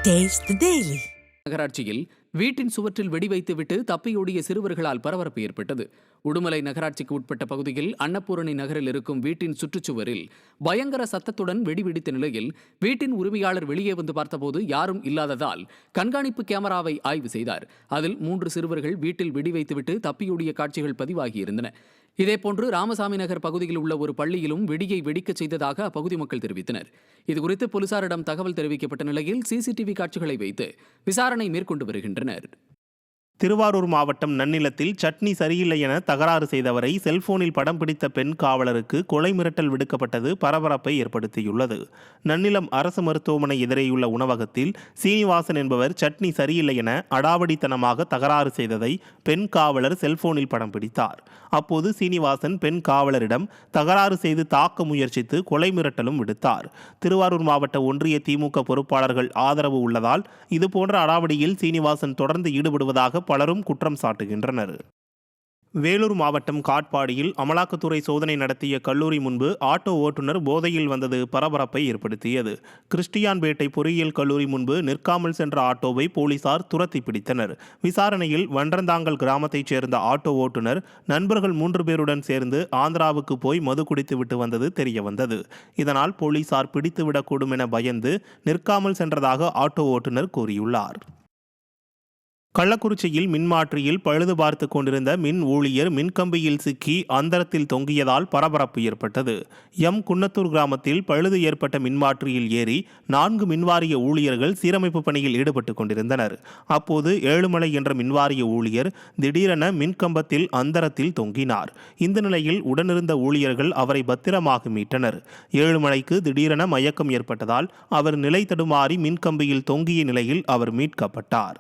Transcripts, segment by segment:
Taste the Daily. நகராட்சியில் வீட்டின் சுவற்றில் வெடி வைத்துவிட்டு தப்பியோடிய சிறுவர்களால் பரபரப்பு ஏற்பட்டது. உடுமலை நகராட்சிக்கு உட்பட்ட பகுதியில் அன்னபூரணி நகரில் இருக்கும் வீட்டின் சுற்றுச்சுவரில் பயங்கர சத்தத்துடன் வெடி வெடித்த நிலையில் வீட்டின் உரிமையாளர் வெளியே வந்து பார்த்தபோது யாரும் இல்லாததால் கண்காணிப்பு கேமராவை ஆய்வு செய்தார். அதில் 3 சிறுவர்கள் வீட்டில் வெடி வைத்துவிட்டு தப்பியோடிய காட்சிகள் பதிவாகியிருந்தன. இதேபோன்று ராமசாமி நகர் பகுதியில் உள்ள ஒரு பள்ளியிலும் வெடியை வெடிக்கச் செய்ததாக அப்பகுதி மக்கள் தெரிவித்தனர். இதுகுறித்து போலீசாரிடம் தகவல் தெரிவிக்கப்பட்ட நிலையில் சிசிடிவி காட்சிகளை வைத்து விசாரணை மேற்கொண்டு வருகின்றனர். திருவாரூர் மாவட்டம் நன்னிலத்தில் சட்னி சரியில்லை என தகராறு செய்தவரை செல்போனில் படம் பிடித்த பெண் காவலருக்கு கொலை மிரட்டல் விடுக்கப்பட்டது பரபரப்பை ஏற்படுத்தியுள்ளது. நன்னிலம் அரசு மருத்துவமனை எதிரேயுள்ள உணவகத்தில் சீனிவாசன் என்பவர் சட்னி சரியில்லை என அடாவடித்தனமாக தகராறு செய்ததை பெண் காவலர் செல்போனில் படம் பிடித்தார். அப்போது சீனிவாசன் பெண் காவலரிடம் தகராறு செய்து தாக்க முயற்சித்து கொலை மிரட்டலும் விடுத்தார். திருவாரூர் மாவட்ட ஒன்றிய திமுக பொறுப்பாளர்கள் ஆதரவு உள்ளதால் இதுபோன்ற அடாவடியில் சீனிவாசன் தொடர்ந்து ஈடுபடுவதாக பலரும் குற்றம் சாட்டுகின்றனர். வேலூர் மாவட்டம் காட்பாடியில் அமலாக்கத்துறை சோதனை நடத்திய கல்லூரி முன்பு ஆட்டோ ஓட்டுநர் போதையில் வந்தது பரபரப்பை ஏற்படுத்தியது. கிறிஸ்டியான்பேட்டை பொறியியல் கல்லூரி முன்பு நிற்காமல் சென்ற ஆட்டோவை போலீசார் துரத்தி பிடித்தனர். விசாரணையில் வன்றந்தாங்கல் கிராமத்தைச் சேர்ந்த ஆட்டோ ஓட்டுநர் நண்பர்கள் 3 பேருடன் சேர்ந்து ஆந்திராவுக்கு போய் மது குடித்துவிட்டு வந்தது தெரியவந்தது. இதனால் போலீசார் பிடித்துவிடக்கூடும் என பயந்து நிற்காமல் சென்றதாக ஆட்டோ ஓட்டுநர் கூறியுள்ளார். கள்ளக்குறிச்சியில் மின்மாற்றியில் பழுது பார்த்து கொண்டிருந்த மின் ஊழியர் மின்கம்பியில் சிக்கி அந்தரத்தில் தொங்கியதால் பரபரப்பு ஏற்பட்டது. குன்னத்தூர் கிராமத்தில் பழுது ஏற்பட்ட மின்மாற்றியில் ஏறி 4 மின்வாரிய ஊழியர்கள் சீரமைப்பு பணியில் ஈடுபட்டு கொண்டிருந்தனர். அப்போது ஏழுமலை என்ற மின்வாரிய ஊழியர் திடீரென மின்கம்பத்தில் அந்தரத்தில் தொங்கினார். இந்த நிலையில் உடனிருந்த ஊழியர்கள் அவரை பத்திரமாக மீட்டனர். ஏழுமலைக்கு திடீரென மயக்கம் ஏற்பட்டதால் அவர் நிலை தடுமாறி மின்கம்பியில் தொங்கிய நிலையில் அவர் மீட்கப்பட்டார்.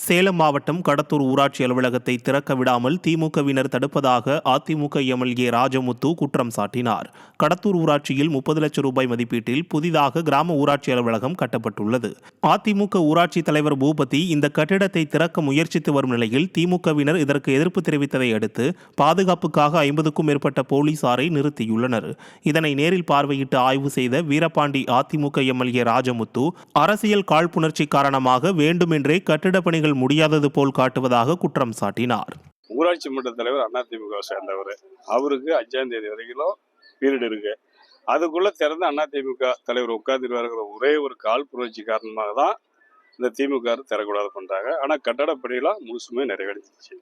சேலம் மாவட்டம் கடத்தூர் ஊராட்சி அலுவலகத்தை திறக்க விடாமல் திமுகவினர் தடுப்பதாக அதிமுக எம்எல்ஏ ராஜமுத்து குற்றம் சாட்டினார். கடத்தூர் ஊராட்சியில் 30 லட்சம் ரூபாய் மதிப்பீட்டில் புதிதாக கிராம ஊராட்சி அலுவலகம் கட்டப்பட்டுள்ளது. அதிமுக ஊராட்சி தலைவர் பூபதி இந்த கட்டிடத்தை திறக்க முயற்சித்து வரும் நிலையில் திமுகவினர் இதற்கு எதிர்ப்பு தெரிவித்ததை அடுத்து பாதுகாப்புக்காக 50க்கும் மேற்பட்ட போலீசாரை நிறுத்தியுள்ளனர். இதனை நேரில் பார்வையிட்டு ஆய்வு செய்த வீரபாண்டி அதிமுக எம்எல்ஏ ராஜமுத்து அரசியல் காழ்ப்புணர்ச்சி காரணமாக வேண்டுமென்றே கட்டிட பணிகள் முடியாதது போல் காட்டுவதாக குற்றம் சாட்டினார். ஊராட்சி மன்ற தலைவர் அதிமுக சேர்ந்தவர், அவருக்கு 5ஆம் தேதி வரைக்கும் பீரியட் இருக்கு. அதுக்குள்ள திறந்து அதிமுக தலைவர் உட்கார்ந்துருவாருங்கிற ஒரே ஒரு காழ்ப்புணர்ச்சி காரணமாக தான் இந்த திமுக திறக்கூடாது பண்றாங்க. ஆனா கட்டட பணியெல்லாம் முழுசுமே நிறைவேறிச்சு.